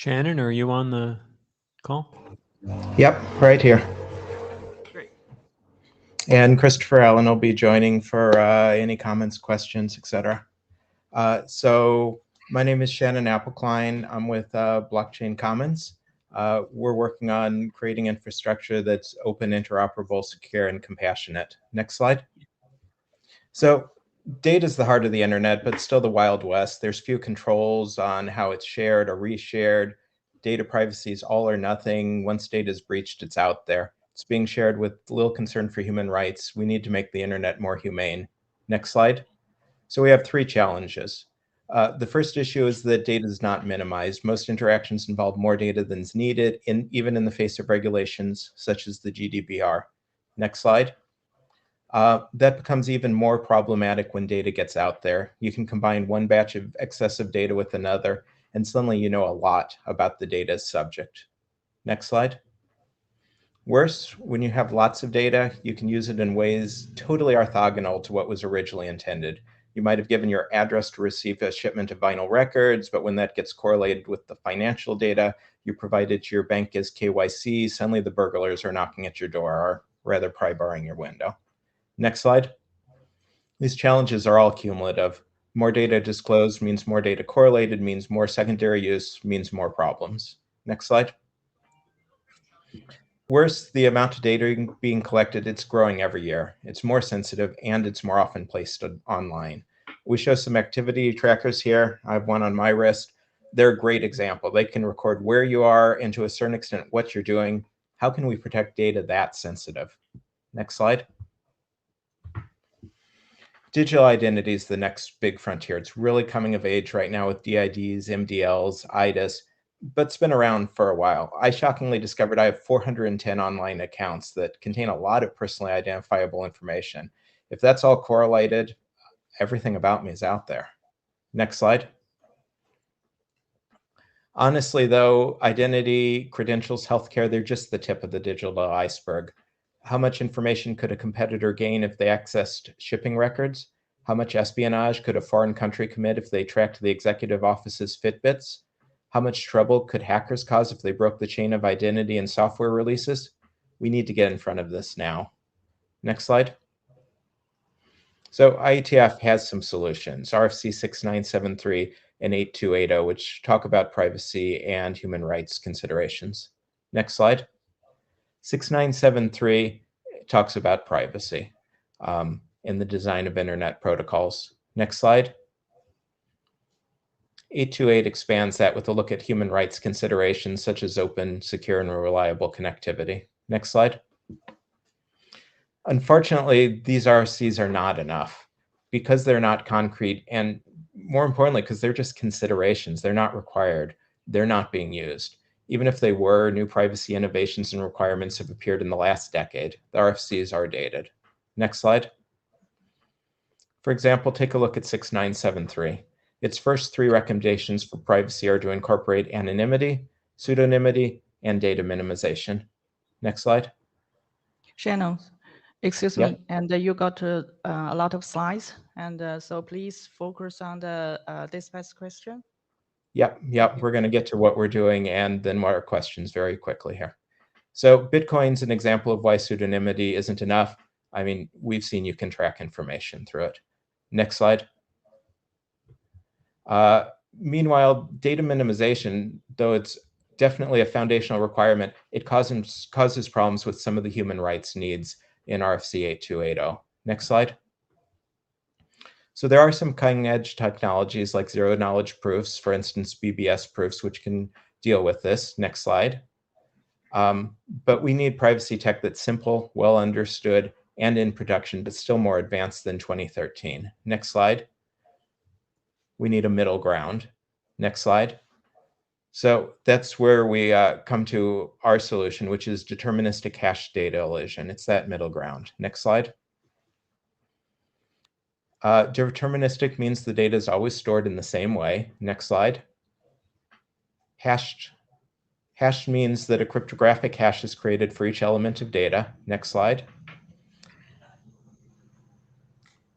Shannon, are you on the call? Yep, right here. Great. And Christopher Allen will be joining for any comments, questions, etc. So my name is Shannon Appelkline. I'm with Blockchain Commons. We're working on creating infrastructure that's open, interoperable, secure, and compassionate. Next slide. So data is the heart of the internet, but still the Wild West. There's few controls on how it's shared or reshared. Data privacy is all or nothing. Once data is breached, it's out there. It's being shared with little concern for human rights. We need to make the internet more humane. Next slide. So we have three challenges. The first issue is that data is not minimized. Most interactions involve more data than is needed, even in the face of regulations such as the GDPR. Next slide. That becomes even more problematic when data gets out there. You can combine one batch of excessive data with another, and suddenly you know a lot about the data's subject. Next slide. Worse, when you have lots of data, you can use it in ways totally orthogonal to what was originally intended. You might have given your address to receive a shipment of vinyl records, but when that gets correlated with the financial data you provided to your bank as KYC, suddenly the burglars are knocking at your door, or rather pry barring your window. Next slide. These challenges are all cumulative. More data disclosed means more data correlated, means more secondary use, means more problems. Next slide. Worse, the amount of data being collected, it's growing every year. It's more sensitive and it's more often placed online. We show some activity trackers here. I have one on my wrist. They're a great example. They can record where you are and to a certain extent what you're doing. How can we protect data that sensitive? Next slide. Digital identity is the next big frontier. It's really coming of age right now with DIDs, MDLs, IDAS, but it's been around for a while. I shockingly discovered I have 410 online accounts that contain a lot of personally identifiable information. If that's all correlated, everything about me is out there. Next slide. Honestly, though, identity, credentials, healthcare, they're just the tip of the digital iceberg. How much information could a competitor gain if they accessed shipping records? How much espionage could a foreign country commit if they tracked the executive office's Fitbits? How much trouble could hackers cause if they broke the chain of identity and software releases? We need to get in front of this now. Next slide. So IETF has some solutions, RFC 6973 and 8280, which talk about privacy and human rights considerations. Next slide. 6973 talks about privacy in the design of internet protocols. Next slide. 828 expands that with a look at human rights considerations such as open, secure, and reliable connectivity. Next slide. Unfortunately, these RFCs are not enough because they're not concrete, and more importantly, because they're just considerations. They're not required. They're not being used. Even if they were, new privacy innovations and requirements have appeared in the last decade. The RFCs are dated. Next slide. For example, take a look at 6973. Its first three recommendations for privacy are to incorporate anonymity, pseudonymity, and data minimization. Next slide. Shannon, excuse Yep. me, and you got a lot of slides, and so please focus on this first question. Yep. We're going to get to what we're doing and then what are questions very quickly here. So Bitcoin's an example of why pseudonymity isn't enough. I mean, we've seen you can track information through it. Next slide. Meanwhile, data minimization, though it's definitely a foundational requirement, it causes problems with some of the human rights needs in RFC 8280. Next slide. So there are some cutting-edge technologies like zero-knowledge proofs, for instance, BBS proofs, which can deal with this. Next slide. But we need privacy tech that's simple, well understood, and in production, but still more advanced than 2013. Next slide. We need a middle ground. Next slide. So that's where we come to our solution, which is deterministic hash data elision. It's that middle ground. Next slide. Deterministic means the data is always stored in the same way. Next slide. Hashed means that a cryptographic hash is created for each element of data. Next slide.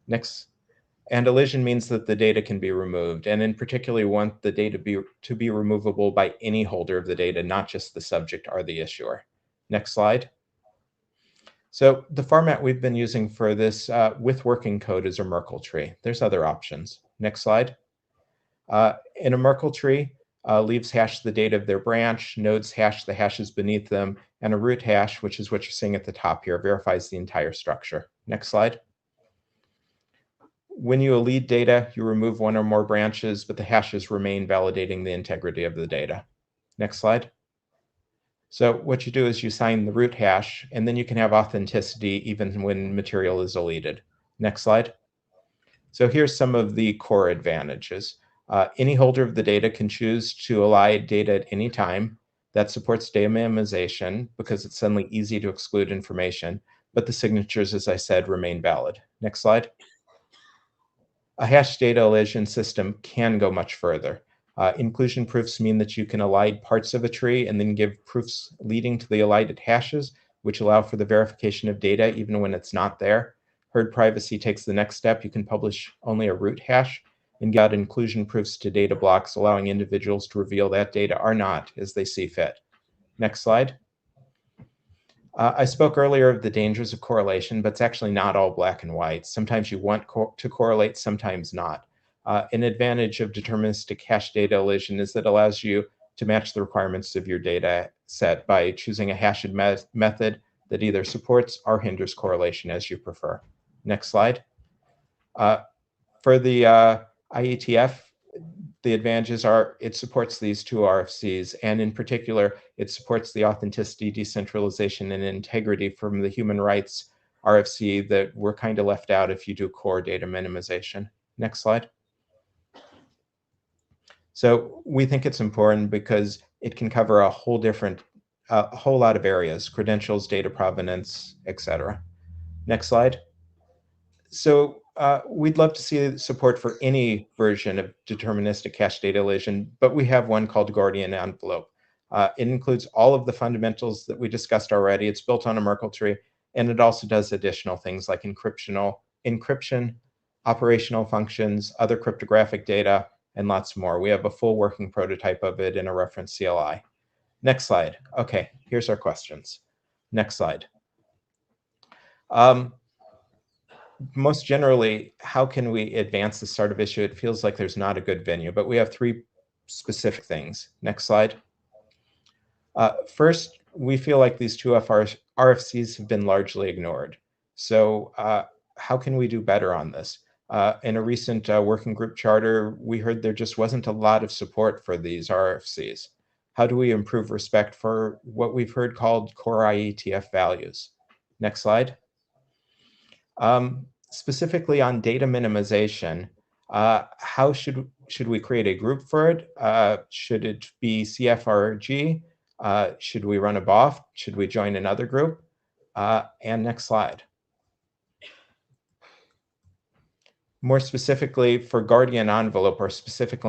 Next. And elision means that the data can be removed, and in particular, we want the data to be removable by any holder of the data, not just the subject or the issuer. Next slide. So the format we've been using for this with working code is a Merkle tree. There's other options. Next slide. In a Merkle tree, leaves hash the data of their branch, nodes hash the hashes beneath them, and a root hash, which is what you're seeing at the top here, verifies the entire structure. Next slide. When you elide data, you remove one or more branches, but the hashes remain validating the integrity of the data. Next slide. So what you do is you sign the root hash, and then you can have authenticity even when material is deleted. Next slide. So here's some of the core advantages. Any holder of the data can choose to elide data at any time. That supports data minimization because it's suddenly easy to exclude information, but the signatures, as I said, remain valid. Next slide. A hash data elision system can go much further. Inclusion proofs mean that you can elide parts of a tree and then give proofs leading to the elided hashes, which allow for the verification of data even when it's not there. Herd privacy takes the next step. You can publish only a root hash and get inclusion proofs to data blocks, allowing individuals to reveal that data or not as they see fit. Next slide. I spoke earlier of the dangers of correlation, but it's actually not all black and white. Sometimes you want to correlate, sometimes not. An advantage of deterministic hash data elision is that it allows you to match the requirements of your data set by choosing a hashed method that either supports or hinders correlation as you prefer. Next slide. For the IETF, the advantages are it supports these two RFCs, and in particular, it supports the authenticity, decentralization, and integrity from the human rights RFC that were kind of left out if you do core data minimization. Next slide. So we think it's important because it can cover a whole lot of areas: credentials, data provenance, etc. Next slide. So we'd love to see support for any version of deterministic hash data elision, but we have one called Gordian envelope. It includes all of the fundamentals that we discussed already. It's built on a Merkle tree, and it also does additional things like encryption, operational functions, other cryptographic data, and lots more. We have a full working prototype of it in a reference CLI. Next slide. Okay, here's our questions. Next slide. Most generally, how can we advance this sort of issue? It feels like there's not a good venue, but we have three specific things. Next slide. First, we feel like these two RFCs have been largely ignored. So how can we do better on this? In a recent working group charter, we heard there just wasn't a lot of support for these RFCs. How do we improve respect for what we've heard called core IETF values? Next slide. Specifically on data minimization, how should we create a group for it? Should it be CFRG? Should we run a BOF? Should we join another group? And next slide. More specifically for Guardian envelope or specific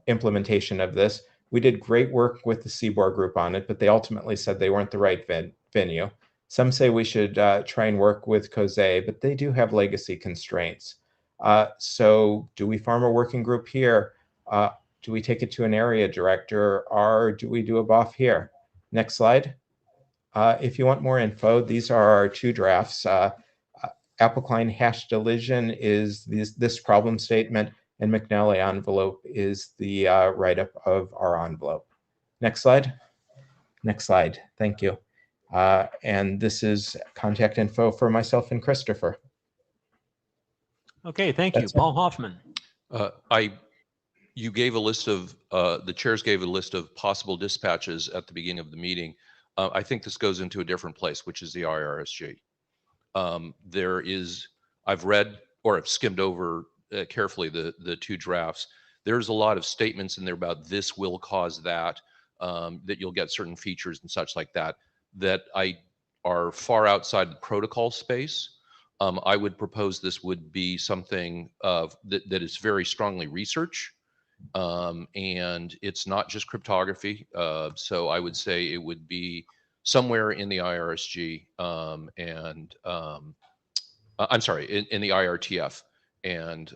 implementation of this, we did great work with the CBOR group on it, but they ultimately said they weren't the right venue. Some say we should try and work with COSE, but they do have legacy constraints. So do we form a working group here? Do we take it to an area director, or do we do a BOF here? Next slide. If you want more info, these are our two drafts. Appelkline hashed elision is this problem statement, and McNally envelope is the write-up of our envelope. Next slide. Next slide. Thank you. And this is contact info for myself and Christopher. Okay, thank you. That's it. Paul Hoffman. You gave a list of, the chairs gave a list of possible dispatches at the beginning of the meeting. I think this goes into a different place, which is the IRSG. I've read or I've skimmed over carefully the two drafts. There's a lot of statements in there about this will cause that, that you'll get certain features and such like that, that are far outside the protocol space. I would propose this would be something that is very strongly research, and it's not just cryptography. So I would say it would be somewhere in the IRSG, I'm sorry, in the IRTF. and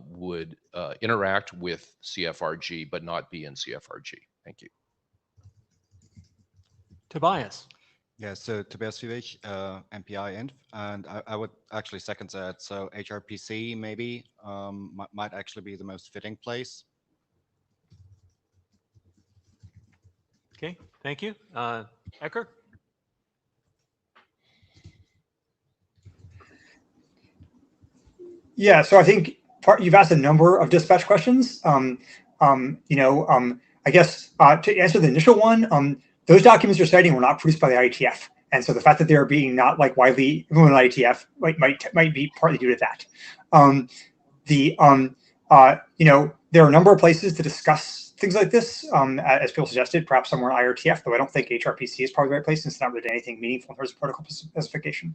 would interact with CFRG but not be in CFRG. Thank you. Tobias. Yeah, so Tobias Vivek, MPI Inf, and I would actually second that. So HRPC maybe might actually be the most fitting place. Okay, thank you. Ecker? Yeah, so I think you've asked a number of dispatch questions. I guess to answer the initial one, those documents you're citing were not produced by the IETF, and so the fact that they're being not like widely implemented by IETF might be partly due to that. There are a number of places to discuss things like this, as people suggested, perhaps somewhere in IRTF, though I don't think HRPC is probably the right place since it's not really anything meaningful in terms of protocol specification.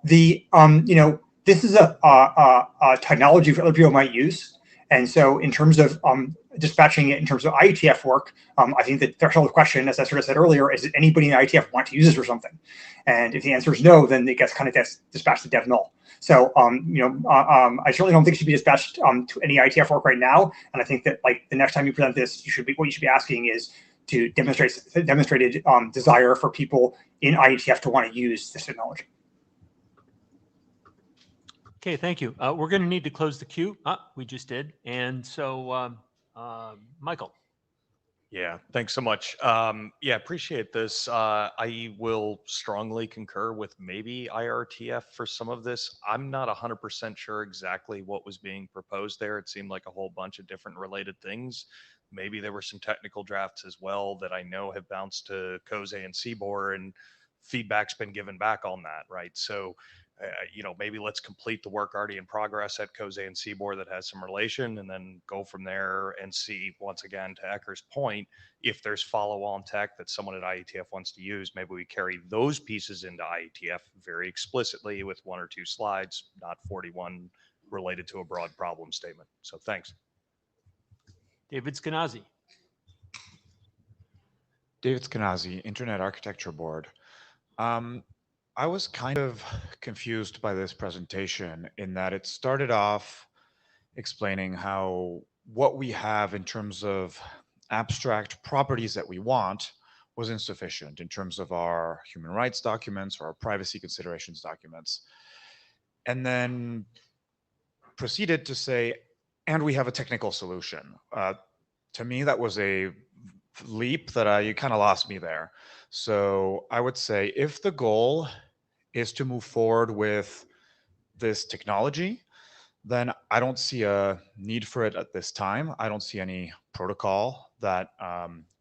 This is a technology that other people might use. And so in terms of dispatching it in terms of IETF work, I think the threshold question, as I sort of said earlier, is did anybody in the IETF want to use this or something? And if the answer is no, then it gets kind of dispatched to dev null. So, I certainly don't think it should be dispatched to any IETF work right now. And I think that like the next time you present this, what you should be asking is to demonstrated desire for people in IETF to want to use this technology. Okay, thank you. We're going to need to close the queue. We just did. And so, Michael. Yeah, thanks so much. Yeah, appreciate this. I will strongly concur with maybe IRTF for some of this. I'm not 100% sure exactly what was being proposed there. It seemed like a whole bunch of different related things. Maybe there were some technical drafts as well that I know have bounced to COSE and CBOR, and feedback's been given back on that, right? So maybe let's complete the work already in progress at COSE and CBOR that has some relation, and then go from there and see, once again, to Ecker's point, if there's follow-on tech that someone at IETF wants to use, maybe we carry those pieces into IETF very explicitly with 1 or 2 slides, not 41 related to a broad problem statement. So thanks. David Skenazy. David Skenazy, Internet Architecture Board. I was kind of confused by this presentation in that it started off explaining how what we have in terms of abstract properties that we want was insufficient in terms of our human rights documents or our privacy considerations documents. And then proceeded to say, and we have a technical solution. To me, that was a leap that you kind of lost me there. So I would say if the goal is to move forward with this technology, then I don't see a need for it at this time. I don't see any protocol that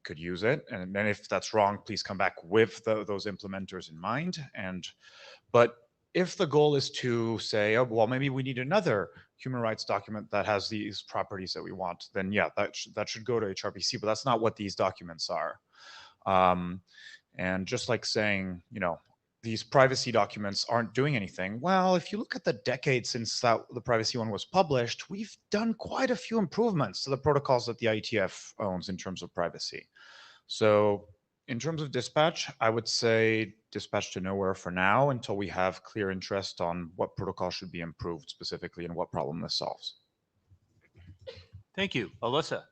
could use it. And then if that's wrong, please come back with those implementers in mind. But if the goal is to say, oh, well, maybe we need another human rights document that has these properties that we want, then yeah, that should go to HRPC, but that's not what these documents are. And just like saying, these privacy documents aren't doing anything. Well, if you look at the decade since the privacy one was published, we've done quite a few improvements to the protocols that the IETF owns in terms of privacy. So in terms of dispatch, I would say dispatch to nowhere for now until we have clear interest on what protocol should be improved specifically and what problem this solves. Thank you. Alyssa.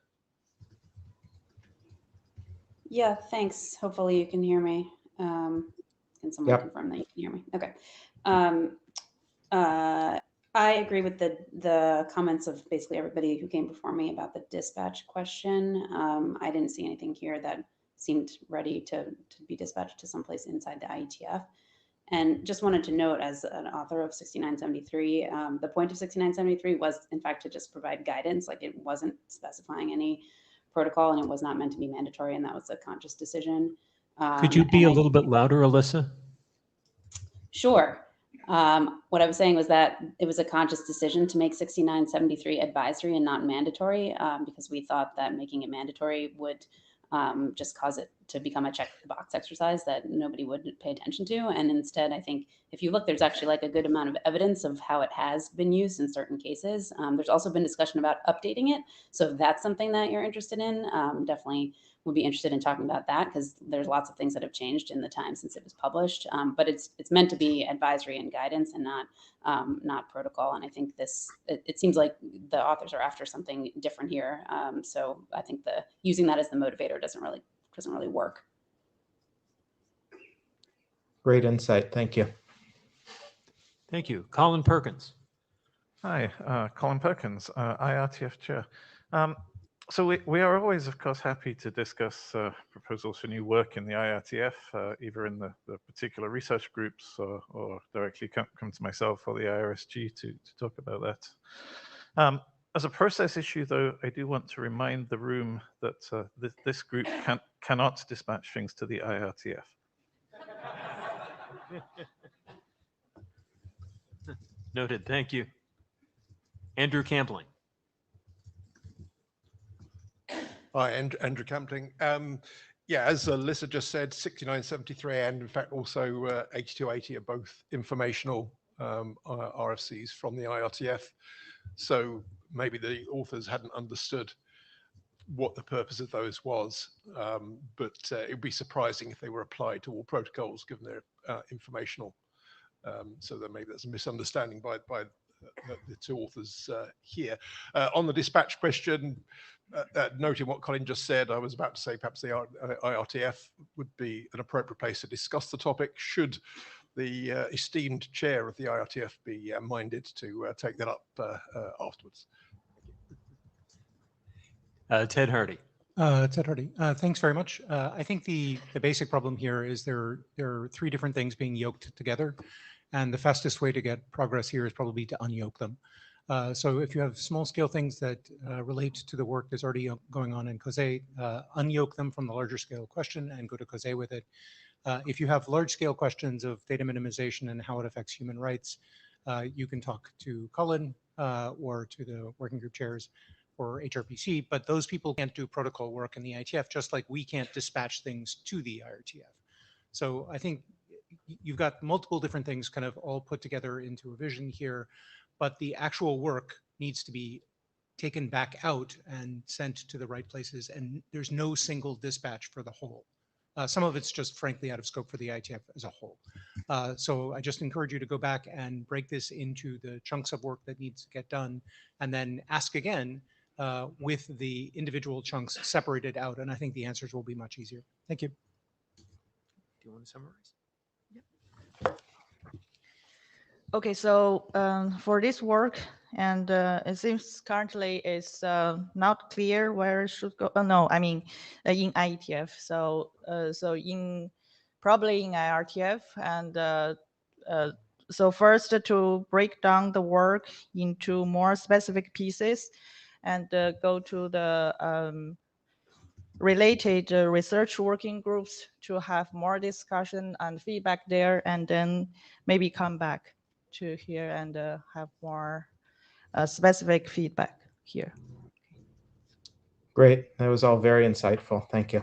Yeah, thanks. Hopefully you can hear me. Can someone confirm that you can hear me? Okay. I agree with the comments of basically everybody who came before me about the dispatch question. I didn't see anything here that seemed ready to be dispatched to someplace inside the IETF. And just wanted to note, as an author of 6973, the point of 6973 was, in fact, to just provide guidance. Like, it wasn't specifying any protocol, and it was not meant to be mandatory, and that was a conscious decision. Could you be a little bit louder, Alyssa? Sure. What I was saying was that it was a conscious decision to make 6973 advisory and not mandatory, because we thought that making it mandatory would just cause it to become a check the box exercise that nobody would pay attention to. And instead, I think if you look, there's actually like a good amount of evidence of how it has been used in certain cases. There's also been discussion about updating it. So if that's something that you're interested in, definitely would be interested in talking about that, because there's lots of things that have changed in the time since it was published. But it's meant to be advisory and guidance, and not protocol. And I think it seems like the authors are after something different here. So I think using that as the motivator doesn't really work. Great insight. Thank you. Thank you. Colin Perkins. Hi, Colin Perkins, IRTF Chair. So we are always, of course, happy to discuss proposals for new work in the IRTF, either in the particular research groups or directly come to myself or the IRSG to talk about that. As a process issue, though, I do want to remind the room that this group cannot dispatch things to the IRTF. Noted. Thank you. Andrew Campling. Hi, Andrew Campling. Yeah, as Alyssa just said, 6973 and in fact also 8280 are both informational RFCs from the IRTF. So maybe the authors hadn't understood what the purpose of those was, but it would be surprising if they were applied to all protocols given they're informational. So that maybe there's a misunderstanding by the two authors here. On the dispatch question, noting what Colin just said, I was about to say perhaps the IRTF would be an appropriate place to discuss the topic, should the esteemed chair of the IRTF be minded to take that up afterwards. Ted Hardy. Ted Hardy. Thanks very much. I think the basic problem here is there are three different things being yoked together, and the fastest way to get progress here is probably to unyoke them. So if you have small scale things that relate to the work that's already going on in COSE, unyoke them from the larger scale question and go to COSE with it. If you have large scale questions of data minimization and how it affects human rights, you can talk to Colin or to the working group chairs or HRPC, but those people can't do protocol work in the IETF, just like we can't dispatch things to the IRTF. So I think you've got multiple different things kind of all put together into a vision here, but the actual work needs to be taken back out and sent to the right places, and there's no single dispatch for the whole. Some of it's just frankly out of scope for the IETF as a whole. So I just encourage you to go back and break this into the chunks of work that needs to get done, and then ask again with the individual chunks separated out, and I think the answers will be much easier. Thank you. Do you want to summarize? Okay, so for this work, and it seems currently it's not clear where it should go. No, I mean in IETF. So probably in IRTF, and so first to break down the work into more specific pieces, and go to the related research working groups to have more discussion and feedback there, and then maybe come back to here and have more specific feedback here. Great. That was all very insightful. Thank you.